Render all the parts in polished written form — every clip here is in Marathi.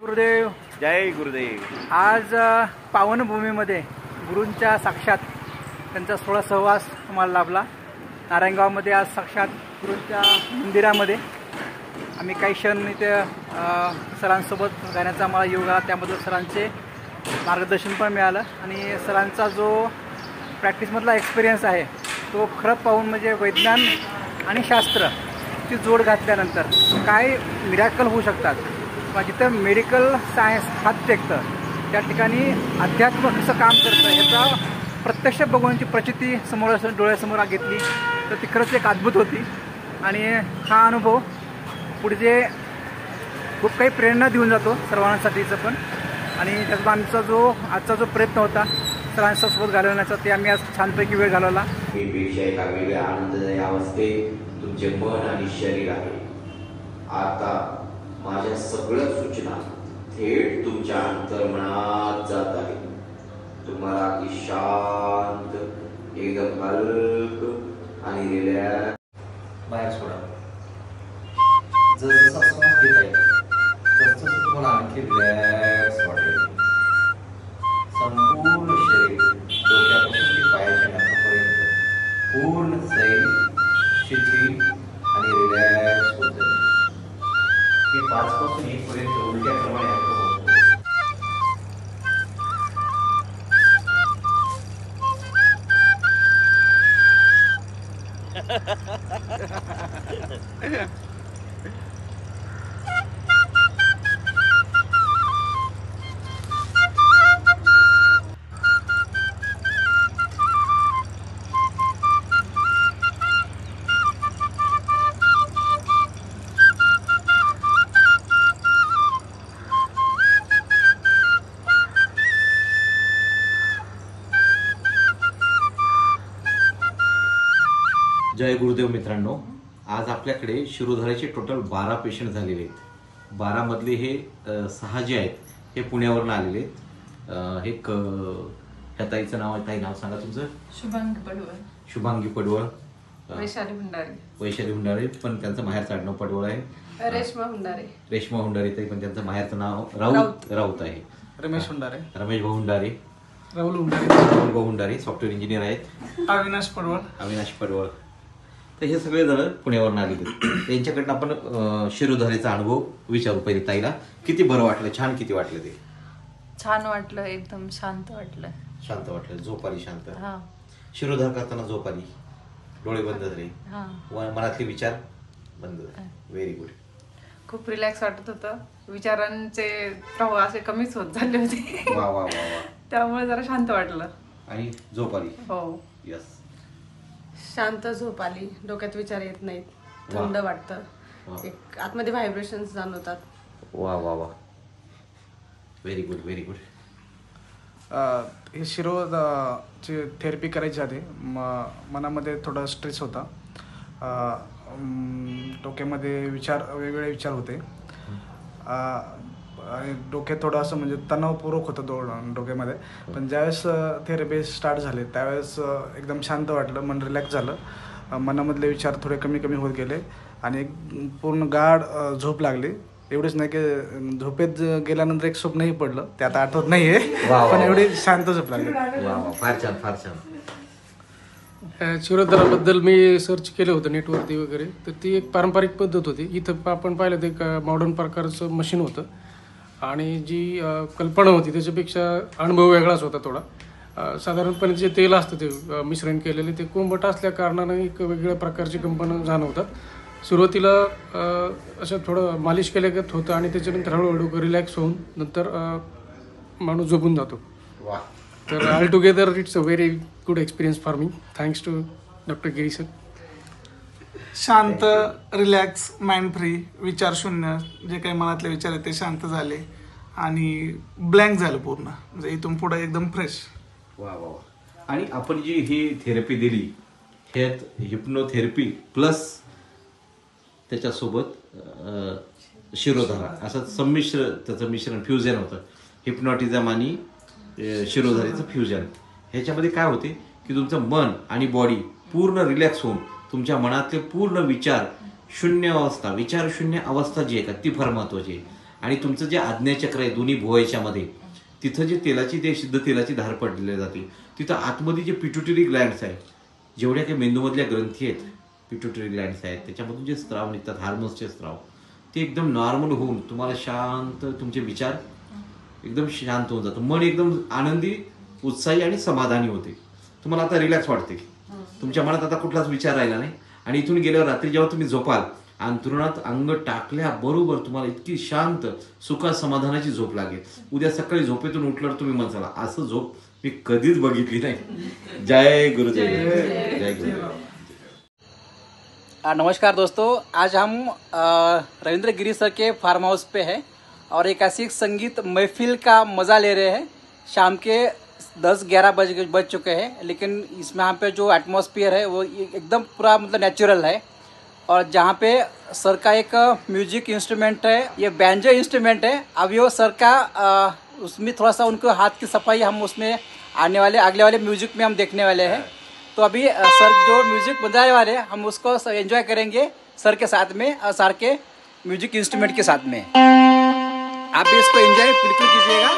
गुरुदेव जय गुरुदेव। आज पावनभूमीमध्ये गुरूंच्या साक्षात त्यांचा 16 सहवास आम्हाला लाभला। नारायणगावमध्ये आज साक्षात गुरूंच्या मंदिरामध्ये आम्ही काही क्षण इथे सरांसोबत गाण्याचा आम्हाला योग आला। त्याबद्दल सरांचे मार्गदर्शन पण मिळालं आणि सरांचा जो प्रॅक्टिसमधला एक्सपिरियन्स आहे तो खरं पाहून म्हणजे विज्ञान आणि शास्त्र ची जोड घातल्यानंतर काय मिराकल होऊ शकतात, जिथं मेडिकल सायन्स हात टेकतं त्या ठिकाणी अध्यात्म कसं काम करतं याचा प्रत्यक्ष बघण्याची प्रचिती समोर डोळ्यासमोर घेतली तर ती खरंच एक अद्भुत होती। आणि हा अनुभव पुढे खूप काही प्रेरणा देऊन जातो सर्वांसाठीचं पण। आणि त्याचा आमचा जो आजचा जो प्रयत्न होता सरांसोबत घालवण्याचा ते आम्ही आज छानपैकी वेळ घालवला। पेक्षा एका वेगळ्या आनंददायी अवस्थेत तुमचे मन आणि शरीर आहे। आता माझ्या सगळ्या सूचना थेट तुमच्या अंतर्मनात जात आहे। तुम्हाला अगदी शांत, एकदम हलक आणि रिलॅक्स बाहेर सोडा। जसं श्वास घेत आहे तसं तुम्हाला आणखी रिलॅक्स वाटेल। संपूर्ण शरीर डोक्यापासून ते पायाच्या नखापर्यंत पूर्ण शरीर शिथिल आणि रिलॅक्स होत जाईल। मी 5 पासून 1 पर्यंत उलट्या क्रमाने हलक होतो। जय गुरुदेव मित्रांनो, आज आपल्याकडे शिरोधारेचे टोटल 12 पेशंट झालेले आहेत। 12 मधले हे 6 जे आहेत हे पुण्यावरून आलेले आहेत। एक ह्या ताईचं नाव आहे, ताई नाव सांगा तुमचं? शुभांगी पडवळ। शुभांगी पडवळ। वैशाली भंडारे। वैशाली भंडारे, पण त्यांचं माहेरचं आडनाव पडवळ आहे। रेश्मा भंडारे। रेश्मा भंडारे ताई, पण त्यांचं माहेरचं नाव राऊत आहे। रमेश भंडारे। रमेश भंडारे। राहुल राहुल भंडारे सॉफ्टवेअर इंजिनियर आहेत। अविनाश पडवळ। अविनाश पडवळ। तर हे सगळे जण पुण्यावरून आलेले आहेत। त्यांच्याकडनं आपण शिरोधारेचा अनुभव विचारू। पहिले ताईला किती बरं वाटलं, छान किती वाटलं? ते छान वाटलं, एकदम शांत वाटलं। शांत वाटलं, झोप आली शांत। हा, शिरोधार करताना झोप आली, डोळे बंद झाले, हा, मनातले विचार बंद झाले। Very good. खूप रिलॅक्स वाटत होतं। विचारांचे प्रवाह असे कमीच होत झाले होते। वा वा वा वा। त्यामुळे जरा शांत वाटलं आणि झोप आली। हो, यस। शांत झोप आली, डोक्यात विचार येत नाहीत, थंड वाटतं, एक आतमध्ये व्हायब्रेशन्स जाणवतात। वा वा वा, व्हेरी गुड व्हेरी गुड। हे ची थेरपी करायची आधी मनामध्ये थोडा स्ट्रेस होता, डोक्यामध्ये वेगवेगळे विचार होते आणि डोक्यात थोडं असं म्हणजे तणावपूर्वक होतं डोक्यामध्ये। पण ज्यावेळेस थेरपी स्टार्ट झाले त्यावेळेस एकदम शांत वाटलं, मन रिलॅक्स झालं, मनामधले विचार थोडे कमी कमी होत गेले आणि एक पूर्ण गाढ झोप लागली। एवढंच नाही की झोपेत गेल्यानंतर एक स्वप्नही पडलं, ते आता आठवत नाहीये, पण एवढी शांत झोप लागली। फार छान फार छान। शिरोधाराबद्दल मी सर्च केलं होतं नेटवरती वगैरे, तर ती एक पारंपरिक पद्धत होती। इथं आपण पाहिलं ते एक मॉडर्न प्रकारचं मशीन होतं आणि जी कल्पना होती त्याच्यापेक्षा अनुभव वेगळाच होता थोडा। साधारणपणे जे तेल असतं ते मिश्रण केलेले ते कोंबट असल्या कारणानं एक वेगळ्या प्रकारची कंपनं जाणवतात। सुरुवातीला असं थोडं मालिश केल्यागत होतं आणि त्याच्यानंतर हळूहळू रिलॅक्स होऊन नंतर माणूस झोपून जातो। तर all together it's a very good experience for me. Thanks to doctor Giri sir. शांत, रिलॅक्स, माइंड फ्री, विचार शून्य, जे काही मनातले विचार आहेत ते शांत झाले आणि ब्लँक झालं पूर्ण, म्हणजे इथून पुढे एकदम फ्रेश। वा वा वा। आणि आपण जी ही थेरपी दिली ह्यात हिप्नोथेरपी प्लस त्याच्यासोबत शिरोधारा असं संमिश्र त्याचं मिश्रण फ्युजन होतं। हिप्नॉटिझम आणि शिरोधारेचं फ्युजन। ह्याच्यामध्ये काय होते की तुमचं मन आणि बॉडी पूर्ण रिलॅक्स होऊन तुमच्या मनातले पूर्ण विचार शून्य अवस्था, विचार शून्य अवस्था जी आहे का ती फार महत्त्वाची आहे। आणि तुमचं जे आज्ञाचक्र आहे दोन्ही भुवयाच्यामध्ये, तिथं जे तेलाची ते शुद्ध तेलाची धार पडली जाते, तिथं आतमध्ये जे पिट्युटरी ग्लँड्स आहेत, जेवढ्या काही मेंदूमधल्या ग्रंथी आहेत, पिट्युटरी ग्लँड्स आहेत, त्याच्यामधून जे स्त्राव निघतात, हार्मोन्सचे स्त्राव, ते एकदम नॉर्मल होऊन तुम्हाला शांत, तुमचे विचार एकदम शांत होऊन जातं, मन एकदम आनंदी, उत्साही आणि समाधानी होते. तुम्हाला आता रिलॅक्स वाटते, तुमच्या मनात आता कुठलाच विचार राहिला नाही. आणि इथून गेल्यावर रात्री जेव्हा तुम्ही झोपाल, अंथरुणात अंग टाकल्याबरोबर तुम्हाला इतकी शांत सुखा समाधानाची झोप लागेल. उद्या सकाळी झोपेतून उठल्यावर तुम्ही म्हणसाला असं झोप मी कधीच बघितली नाही. जय गुरुदेव, जय गुरुदेव. नमस्कार दोस्तों, आज हम रविंद्र गिरी सर के फार्म हाउस पे हैं और एक ऐसी संगीत महफिल का मज़ा ले रहे हैं. शाम के 10-11 बज चुके हैं, लेकिन इसमें यहाँ पे जो एटमॉस्फेयर है वो एकदम पूरा मतलब नेचुरल है. और जहाँ पे सर का एक म्यूजिक इंस्ट्रूमेंट है, ये बैंजो इंस्ट्रूमेंट है. अब वो सर का उसमें थोड़ा सा उनको हाथ की सफाई हम उसमें आने वाले अगले वाले म्यूजिक में हम देखने वाले हैं. तो अभी सर जो म्यूजिक बजाने वाले हैं हम उसको एंजॉय करेंगे सर के साथ में, सर के म्यूजिक इंस्ट्रूमेंट के साथ में. आप भी इसको एंजॉय बिल्कुल कीजिएगा.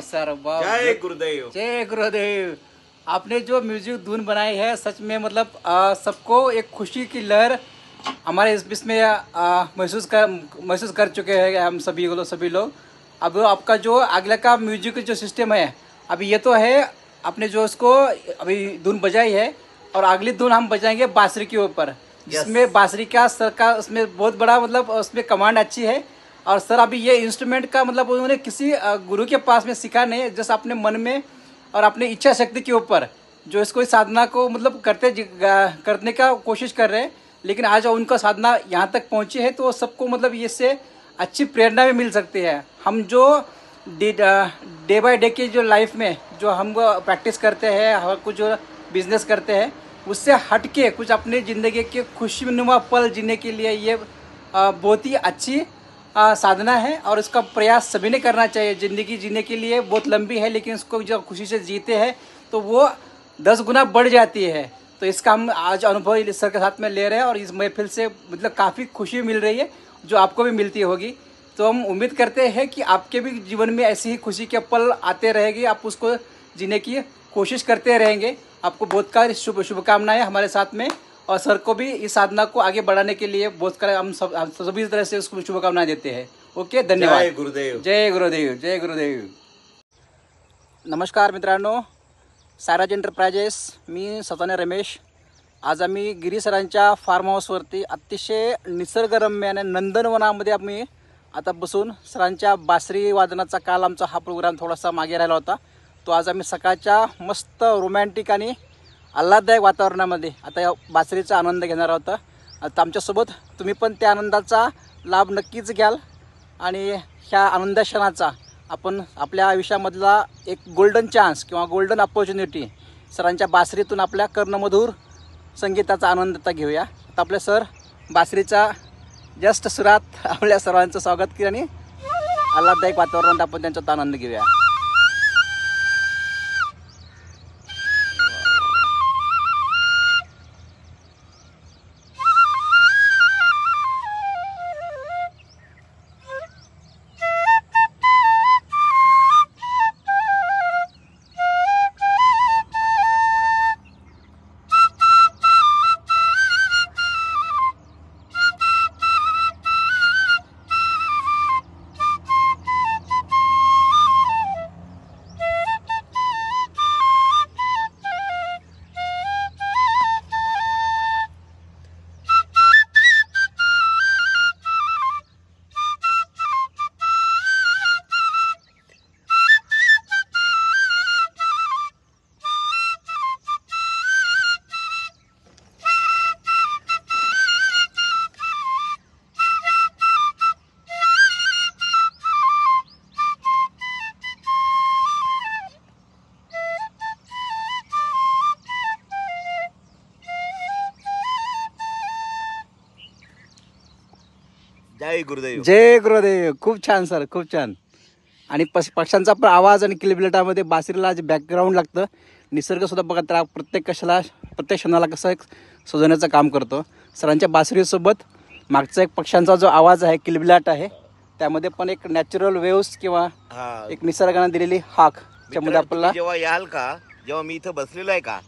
सर, जय गुरुदेव, जय गुरुदेव. आपने जो म्यूजिक धुन बनाई है सच में मतलब सबको एक खुशी की लहर हमारे इसमें महसूस कर चुके हैं हम सभी लोग. अब आपका जो अगला का म्यूजिक जो सिस्टम है, अभी ये तो है आपने जो इसको अभी धुन बजाई है, और अगली धुन हम बजाएंगे बांसुरी के ऊपर, जिसमें बांसुरी का सर का उसमें बहुत बड़ा मतलब उसमें कमांड अच्छी है. और सर अभी ये इंस्ट्रूमेंट का मतलब उन्होंने किसी गुरु के पास में सीखा नहीं है, जस्ट अपने मन में और अपने इच्छा शक्ति के ऊपर जो इसको साधना को मतलब करने का कोशिश कर रहे हैं. लेकिन आज उनका साधना यहाँ तक पहुँची है तो सबको मतलब इससे अच्छी प्रेरणा भी मिल सकती है. हम जो डे बाय डे की जो लाइफ में जो हम प्रैक्टिस करते हैं, हर कुछ जो बिजनेस करते हैं, उससे हट के कुछ अपनी ज़िंदगी के खुशनुमा पल जीने के लिए ये बहुत ही अच्छी साधना है. और इसका प्रयास सभी ने करना चाहिए. ज़िंदगी जीने के लिए बहुत लंबी है, लेकिन इसको जब खुशी से जीते हैं तो वो 10 गुना बढ़ जाती है. तो इसका हम आज अनुभव सर के साथ में ले रहे हैं और इस महफिल से मतलब काफ़ी खुशी मिल रही है, जो आपको भी मिलती होगी. तो हम उम्मीद करते हैं कि आपके भी जीवन में ऐसी ही खुशी के पल आते रहेंगे, आप उसको जीने की कोशिश करते रहेंगे. आपको बहुत कार शुभकामनाएं हमारे साथ में, और सर को भी इस साधना को आगे बढ़ाने के लिए बहुत कार हम सभी तरह से उसको शुभकामनाएं देते हैं. ओके, धन्यवाद. जय गुरुदेव, जय गुरुदेव, जय गुरुदेव. नमस्कार मित्रांनो, सायराज एंटरप्राइजेस, मी सताने रमेश. आज आम्ही गिरी सरांच्या फार्म हाऊसवरती अतिशय निसर्गरम्य आणि नंदनवनामध्ये आम्ही आता बसून सरांच्या बासरी वादनाचा काल आमचा हा प्रोग्राम थोडासा मागे राहिला होता. तो आज आम्ही सकाळच्या मस्त रोमॅन्टिक आणि आल्हाददायक वातावरणामध्ये आता या बासरीचा आनंद घेणार आहोत. आता आमच्यासोबत तुम्ही पण त्या आनंदाचा लाभ नक्कीच घ्याल आणि ह्या आनंद क्षणाचा आपण आपल्या आयुष्यामधला एक गोल्डन चान्स किंवा गोल्डन अपॉर्च्युनिटी सरांच्या बासरीतून आपल्या कर्णमधुर संगीताचा आनंद आता घेऊया. आता आपले सर बासरीचा जस्ट सुरात आपल्या सर्वांचं स्वागत केलं आणि आल्हाददायक वातावरणात आपण त्यांचा आनंद घेऊया. जय गुरुदेव. जय गुरुदेव. खूप छान सर, खूप छान. आणि पक्ष्यांचा पण आवाज आणि किलबिलाटामध्ये बासरीला जे बॅकग्राऊंड लागतं, निसर्ग सुद्धा बघा त्या प्रत्येक क्षणाला कसं एक सजवण्याचं काम करतो. सरांच्या बासरीसोबत मागचा एक पक्ष्यांचा जो आवाज आहे, किलबिलाट आहे, त्यामध्ये पण एक नॅचरल वेव्स किंवा एक निसर्गाने दिलेली हाक त्यामध्ये आपल्याला. जेव्हा याल का, जेव्हा मी इथं बसलेलो आहे का,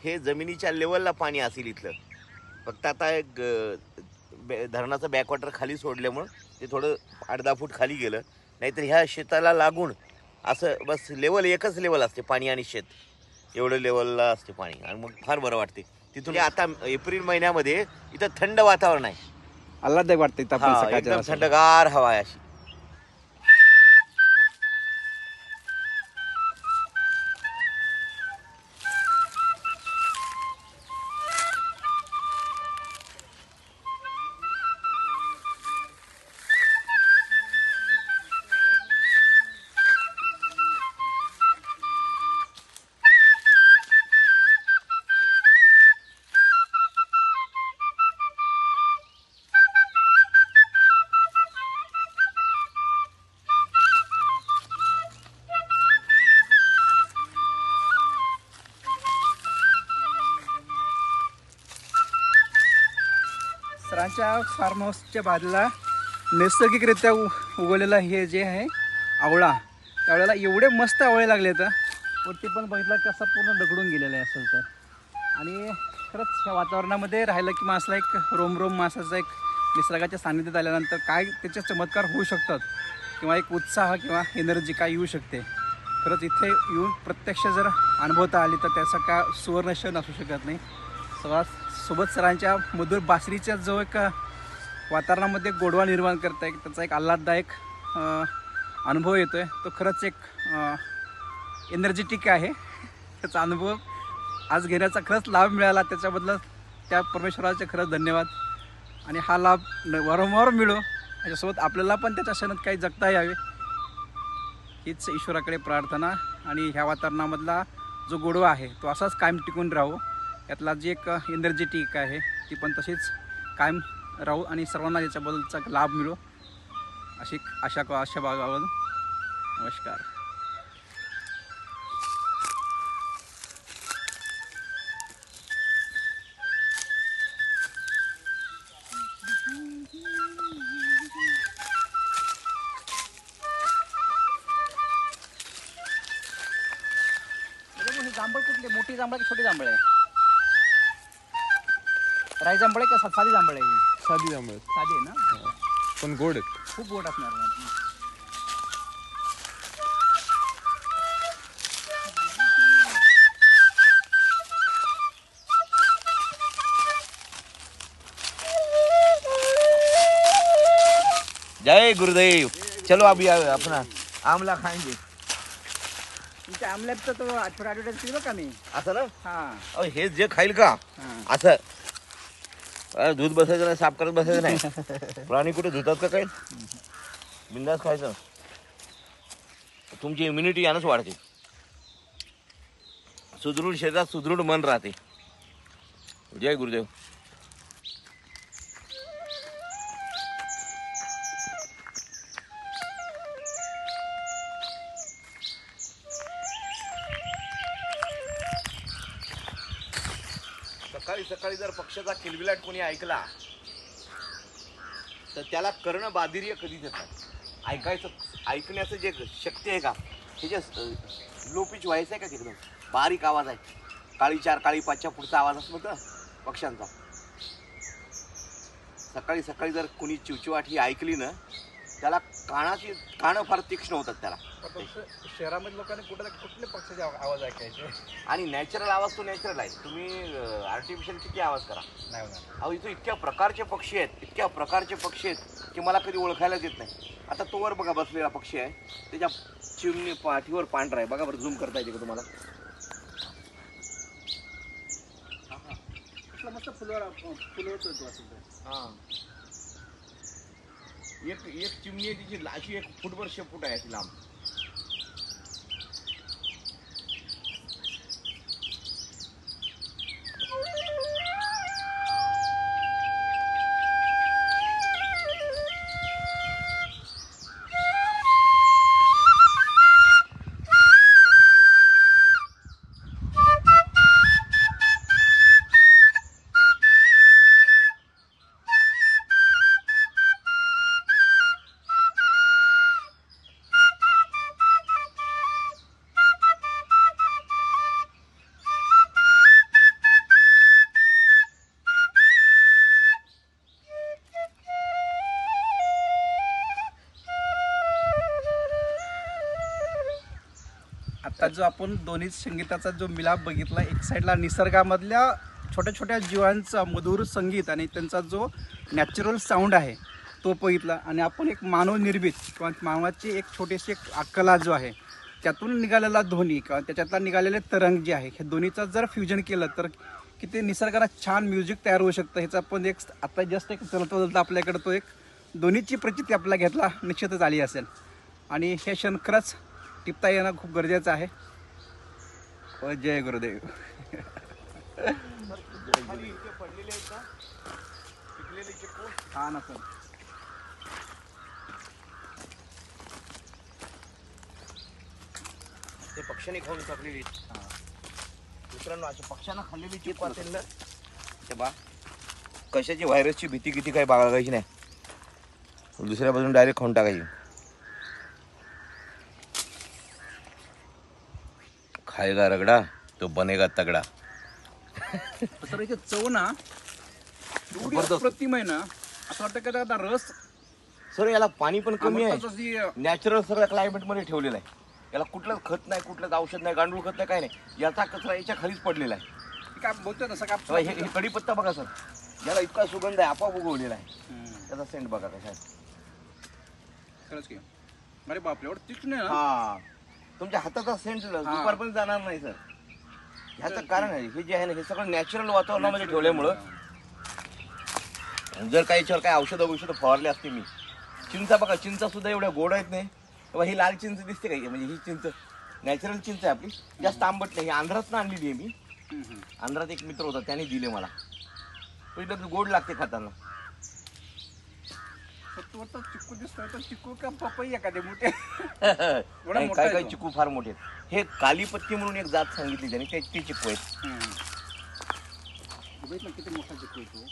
हे जमिनीच्या लेवलला पाणी असेल इथलं. फक्त आता एक धरणाचं बॅकवॉटर खाली सोडल्यामुळं ते थोडं 8-10 फूट खाली गेलं. नाहीतर ह्या शेताला लागून असं बस लेवल एकच लेवल असते, पाणी आणि शेत एवढं लेवलला असते पाणी. आणि मग फार बरं वाटते तिथून. आता एप्रिल महिन्यामध्ये इथं थंड वातावरण आहे, आल्हाददायक वाटते. एकदम थंडगार हवा आहे अशी. सरांच्या फार्म हाऊसच्या बाजूला नैसर्गिकरित्या उगवलेलं हे जे आहे आवळा, त्यावेळेला एवढे मस्त आवळे लागले तर वरती पण बघितलं कसं पूर्ण दगडून गेलेलं आहे असेल तर. आणि खरंच ह्या वातावरणामध्ये राहिलं की माणसाला एक रोम माणसाचा एक निसर्गाच्या सान्निध्यात आल्यानंतर काय त्याचे चमत्कार होऊ शकतात किंवा एक उत्साह किंवा एनर्जी काय येऊ शकते. खरंच इथे येऊन प्रत्यक्ष जर अनुभवता आली तर त्याचा काय सुवर्णक्षण असू शकत नाही. सोबत सरांच्या मधुर बासरीच्या जो एक वातावरणामध्ये गोडवा निर्माण करता येईल, त्याचा एक आल्हाददायक अनुभव येतो आहे, तो खरंच एक एनर्जेटिक आहे. त्याचा अनुभव आज घेण्याचा खरंच लाभ मिळाला, त्याच्याबद्दल त्या परमेश्वराचे खरंच धन्यवाद. आणि हा लाभ वारंवार मिळो, त्याच्यासोबत आपल्याला पण त्याच्या क्षणात काही जगता यावे हीच ईश्वराकडे प्रार्थना. आणि ह्या वातावरणामधला जो गोडवा आहे तो असाच कायम टिकून राहो, यातला जी एक एनर्जेटिक आहे ती पण तशीच कायम राहू आणि सर्वांना याच्याबद्दलचा लाभ मिळो अशी आशा बाळगून नमस्कार. जांभळ कुठली, मोठी जांभळ की छोटी जांभळ आहे? राई जांभळ आहे का साधी जांभळ आहे? साधी जांभळ. साधी आहे ना, पण गोड आहेत. खूप गोड असणार. जय गुरुदेव. चलो अभी अपना आमला खाएंगे. तुमच्या आमल्याचं तो आठवडा केलं का मी असं ना. हा, हे जे खाईल का असं दूध बसायचं नाही, साफ करत बसायचं नाही. प्राणी कुठे धुतात का काय, बिंदास खायचं. तुमची इम्युनिटी यानंच वाढते, सुदृढ शरीरात सुदृढ मन राहते. जय गुरुदेव. सकाळी सकाळी जर पक्षाचा किलबिलाट कोणी ऐकला तर त्याला कर्ण बाधिर्य कधीच येत नाही. ऐकण्याचं जे शक्ती आहे का, हे जे लो पिच व्हायचं आहे का, एकदम बारीक आवाज आहे, काळी 4 काळी 5च्या पुढचा आवाज असतो का पक्ष्यांचा. सकाळी सकाळी जर कोणी चिवचिवाट ही ऐकली ना, त्याला कानं फार तीक्ष्ण होतात त्याला. शहरामध्ये लोकांनी कुठले पक्षाचे आवाज ऐकायचे, आणि नॅचरल आवाज तो नॅचरल आहे. तुम्ही आर्टिफिशियल किती आवाज करा नाही होणार. अहो इथं इतक्या प्रकारचे पक्षी आहेत की मला कधी ओळखायलाच येत नाही. आता तोवर बघा बसलेला पक्षी आहे, त्याच्या चिमणी पाठीवर पांढरा आहे बघा बरं, झूम करता येते का तुम्हाला? मस्त फुलवतो तो असं. हां, एक चिमणी आहे तिची अशी 1 फूटभर शेपूट आहे ती लांब. आता जो आपण दोन्ही संगीताचा जो मिलाप बघितला, एक साईडला निसर्गामधल्या छोट्या छोट्या जीवांचा मधुर संगीत आणि त्यांचा जो नॅचरल साऊंड आहे तो बघितला, आणि आपण एक मानव निर्मित किंवा मानवाची एक छोटीशी एक कला जो आहे त्यातून निघालेला ध्वनी किंवा त्याच्यातला निघालेले तरंग जे आहे, हे दोन्हीचं जर फ्युजन केलं तर किती निसर्गाला छान म्युझिक तयार होऊ शकतं. ह्याचा पण एक आता जस्ट एक चलता आपल्याकडे तो एक दोन्हीची प्रचिती आपल्याला घेतला निश्चितच आली असेल. आणि हे क्षण खरंच टिपता येणं खूप गरजेचं आहे. जय गुरुदेव. हा ना सर, ते पक्ष्याने खाऊन टाकलेली दुसऱ्यांना अशा पक्ष्यांना खाल्लेली चिप असेल ना ते बा. कशाची व्हायरसची भीती किती काही बाळगायची नाही, दुसऱ्या बाजून डायरेक्ट खाऊन टाकायची. खाएगा रगडा तो बनेगा तगडा. तर याची चव ना एवढी अप्रतिम आहे ना, असं वाटतं की आता रस. सर याला पाणी पण कमी आहे, अमृताचं जी नॅचरल सगळ्या क्लायमेट मध्ये ठेवलेलं आहे. याला कुठलंच खत नाही, कुठलंच औषध नाही, गांडूळ खत नाही, काय नाही. याचा कचरा याच्या खालीच पडलेला आहे. काय बोलतोय तसं का? हे कढीपत्ता बघा सर, याला इतका सुगंध आहे, आपोआप उगवलेला आहे. त्याचा सेंट बघा कसा आहे. खरंच की अरे बापरे, एवढं तीक्ष्ण आहे ना. हा, तुमच्या हाताचा सेंट दुपारपर्यंत जाणार नाही सर. ह्याचं कारण आहे हे जे आहे ना, हे सगळं नॅचरल वातावरणामध्ये ठेवल्यामुळं. जर काही याच्यावर काय औषधं फवारले असते मी. चिंचा बघा, चिंचा सुद्धा एवढ्या गोड आहेत नाही. ही लाल चिंच दिसते काय, म्हणजे ही चिंच नॅचरल चिंच आहे आपली, जास्त आंबट नाही. ही आंध्रातनं आणलेली आहे मी. आंध्रात एक मित्र होता, त्याने दिले मला. एकदम गोड लागते खाताना. चिक्कू दिसतोय तर चिक्कू का पपई एखादे मोठे? काय काय चिक्कू फार मोठे आहेत. हे कालीपत्ती म्हणून एक जात सांगितली त्याने, ती चिक्कू आहेत. किती मोठा चिक्कू येतो.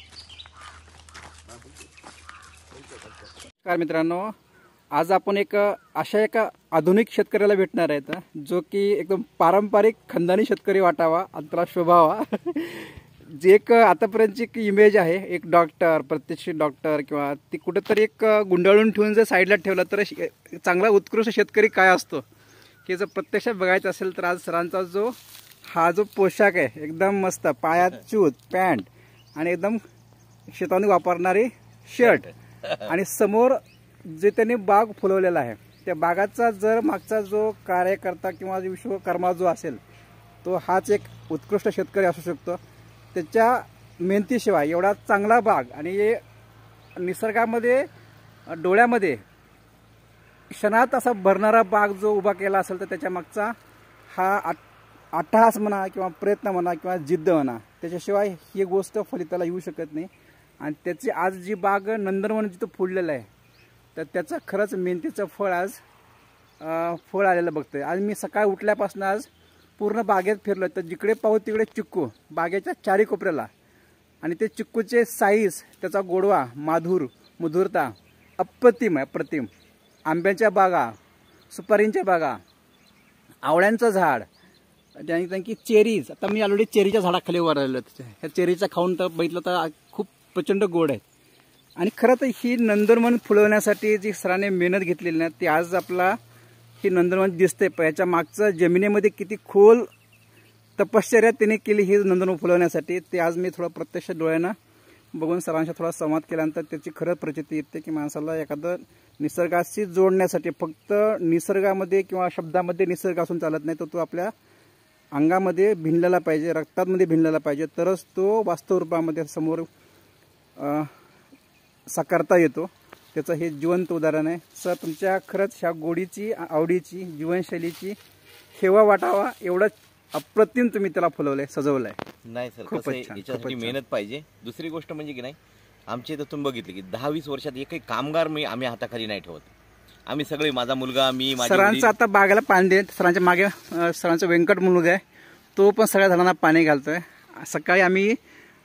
नमस्कार मित्रांनो, आज आपण अशा एका आधुनिक शेतकऱ्याला भेटणार आहेत जो की एकदम पारंपरिक खंदानी शेतकरी वाटावा आणि त्याला शोभावा. जे एक आतापर्यंतची एक इमेज आहे, एक डॉक्टर, प्रत्यक्ष डॉक्टर किंवा ती कुठेतरी एक गुंडाळून ठेवून जर साईडला ठेवला तर चांगला उत्कृष्ट शेतकरी काय असतो की जर प्रत्यक्षात बघायचं असेल तर आज सरांचा हा जो पोशाख आहे एकदम मस्त, पायात शूज, पॅन्ट आणि एकदम शेताने वापरणारी शर्ट, आणि समोर जे त्यांनी बाग फुलवलेला आहे त्या बागाचा जर मागचा जो कार्यकर्ता किंवा विश्वकर्मा जो असेल तो हाच एक उत्कृष्ट शेतकरी असू शकतो. त्याच्या मेहनतीशिवाय एवढा चांगला बाग आणि निसर्गामध्ये डोळ्यामध्ये क्षणात असा भरणारा बाग जो उभा केला असेल तर त्याच्या मागचा हा अट्टहास म्हणा किंवा प्रयत्न म्हणा किंवा जिद्द म्हणा, त्याच्याशिवाय ही गोष्ट फलिताला येऊ शकत नाही. आणि त्याची आज जी बाग नंदनवन जिथं फुललेलं आहे तर त्याचं खरंच मेहनतीचं फळ आज फळ आलेलं बघतोय. आज मी सकाळी उठल्यापासून आज पूर्ण बागेत फिरलो तर जिकडे पाहू तिकडे चिक्कू बागेच्या चारी कोपऱ्याला, आणि ते चिक्कूचे साईज, त्याचा गोडवा, मधुरता अप्रतिम आहे, अप्रतिम. आंब्याच्या बागा, सुपारींच्या बागा, आवळ्यांचं झाड, त्यांची चेरीज. आता मी ऑलरेडी चेरीच्या झाडाखाली उभा राहिलो. ह्या चेरीचा खाऊन तर बघितलं तर खूप प्रचंड गोड आहेत. आणि खरं तर ही नंदनवन फुलवण्यासाठी जी सरांनी मेहनत घेतलेली ना ती आज आपला ही नंदनवन दिसते. याच्या मागचं जमिनीमध्ये किती खोल तपश्चर्या त्याने केली ही नंदनवन फुलवण्यासाठी, ते आज मी थोडं प्रत्यक्ष डोळ्यानं बघून सरांशी थोडा संवाद केल्यानंतर त्याची खरं प्रचिती येते की माणसाला एखादं निसर्गाशी जोडण्यासाठी फक्त निसर्गामध्ये किंवा शब्दामध्ये निसर्ग असून चालत नाही, तर तो आपल्या अंगामध्ये भिनलेला पाहिजे, रक्तामध्ये भिनलेला पाहिजे, तरच तो वास्तव रूपामध्ये समोर साकारता येतो. त्याचं हे जिवंत उदाहरण आहे. सर तुमच्या खरंच ह्या गोडीची, आवडीची, जीवनशैलीची हेवा वाटावा एवढं अप्रतिम तुम्ही त्याला फुलवलंय, सजवलंय. नाही सर, कसं आहे, याच्यासाठी मेहनत पाहिजे. दुसरी गोष्ट म्हणजे की नाही, आमच्या इथं तुम्ही बघितलं की 10-20 वर्षात एकही कामगार आम्ही हाताखाली नाही ठेवत. आम्ही सगळे, माझा मुलगा, मी, सरांचं आता बागेला पाणी देत, सरांच्या मागे सरांचा व्यंकट मुलगा आहे, तो पण सगळ्या झाडांना पाणी घालतोय. सकाळी आम्ही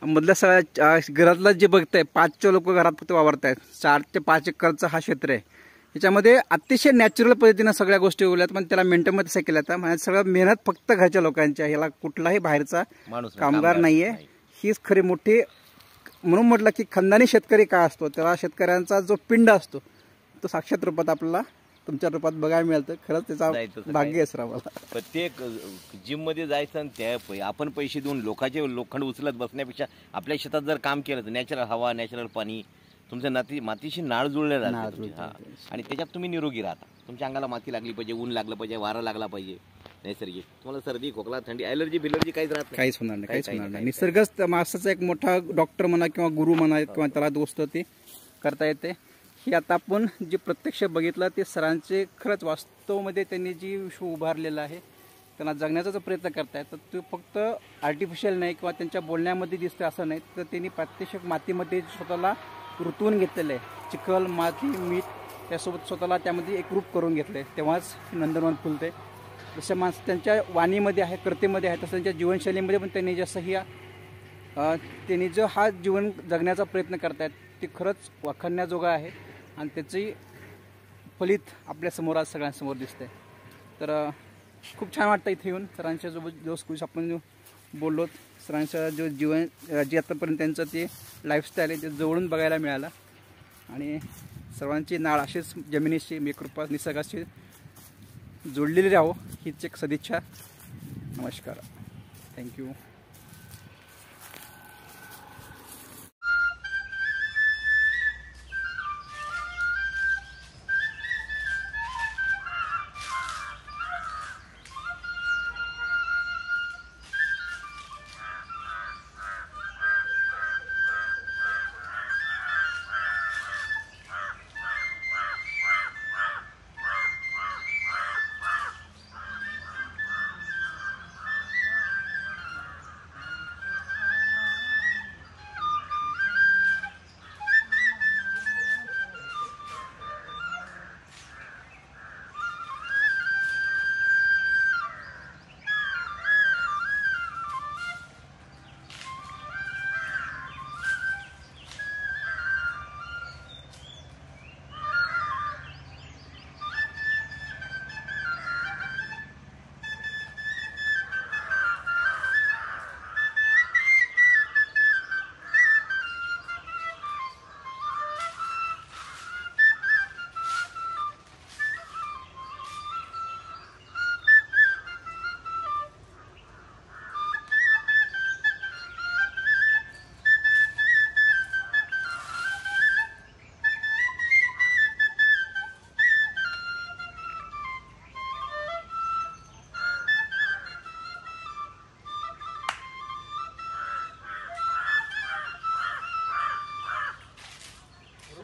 मधल्या सगळ्या घरातलं जे बघताय 5 लोक घरात फक्त वावरत आहेत. 4 ते 5 एकरचं हा क्षेत्र आहे. याच्यामध्ये अतिशय नॅचरल पद्धतीनं सगळ्या गोष्टी उगल्यात, पण त्याला मेंटेनमध्ये तसं केल्या म्हणजे सगळं मेहनत फक्त घरच्या लोकांच्या, ह्याला कुठलाही बाहेरचा कामगार नाहीये. हीच खरी मोठी, म्हणून म्हटलं की खंदानी शेतकरी काय असतो, त्याला शेतकऱ्यांचा जो पिंड असतो तो साक्षात रूपात आपल्याला तुमच्या रूपात बघायला मिळालं तर खरंच त्याचा जायचं भाग्य आहे सर आम्हाला. प्रत्येक जिम मध्ये जायचं आणि त्या आपण पैसे देऊन लोकांचे लोखंड उचलत बसण्यापेक्षा आपल्या शेतात जर काम केलं तर नॅचरल हवा, नॅचरल पाणी, तुमच्या मातीशी नाळ जुळलेला राहते. आणि त्याच्यात तुम्ही निरोगी राहता. तुमच्या अंगाला माती लागली पाहिजे, ऊन लागलं पाहिजे, वारा लागला पाहिजे, नैसर्गिक. तुम्हाला सर्दी, खोकला, थंडी, ॲलर्जी बिलर्जी काहीच राहत नाही. काहीच होणार नाही, काहीच होणार नाही. निसर्गच माणसाचा एक मोठा डॉक्टर म्हणा किंवा गुरु म्हणा किंवा त्याला दोस्त ते करता येते. हे आता आपण जे प्रत्यक्ष बघितलं ते सरांचे खरंच वास्तवमध्ये त्यांनी जी विश्व उभारलेलं आहे त्यांना जगण्याचा जो प्रयत्न करतायत तर तो फक्त आर्टिफिशियल नाही किंवा त्यांच्या बोलण्यामध्ये दिसतं असं नाही, तर त्यांनी प्रत्यक्ष मातीमध्ये स्वतःला रुतवून घेतलेलं आहे. चिखल, माती, मीठ त्यासोबत स्वतःला त्यामध्ये एकरूप करून घेतलं आहे. तेव्हाच नंदनवन फुलते. जसं माणसं त्यांच्या वाणीमध्ये आहे, कर्तेमध्ये आहे, तसं त्यांच्या जीवनशैलीमध्ये पण त्यांनी जसं ही त्यांनी जो हा जीवन जगण्याचा प्रयत्न करतायत ते खरंच वाखाणण्याजोगं आहे आणि त्याची फलित आपल्यासमोर आज सगळ्यांसमोर दिसतंय. तर खूप छान वाटतं इथे येऊन सरांच्या जो कुछ आपण बोललो, सरांचं जो जीवन जे आतापर्यंत त्यांचं ते लाईफस्टाईल आहे ते जवळून बघायला मिळालं आणि सर्वांची नाळ अशीच जमिनीशी मेकृपा निसर्गाशी जोडलेली राहो हीच एक सदिच्छा. नमस्कार, थँक्यू.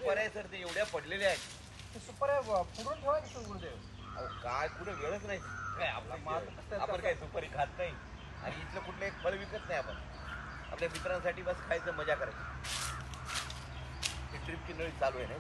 सुपाऱ्या सर ते एवढ्या पडलेल्या आहेत. सुपाऱ्या पुढून ठेवायचं गुरुदेव. काय कुठे वेळच नाही काय आपला आपण काय सुपारी खात नाही आणि इथलं कुठलं एक फळ विकत नाही. आपण आपल्या मित्रांसाठी बस खायचं, मजा करायची. ही ट्रिपची नळी चालू आहे नाही.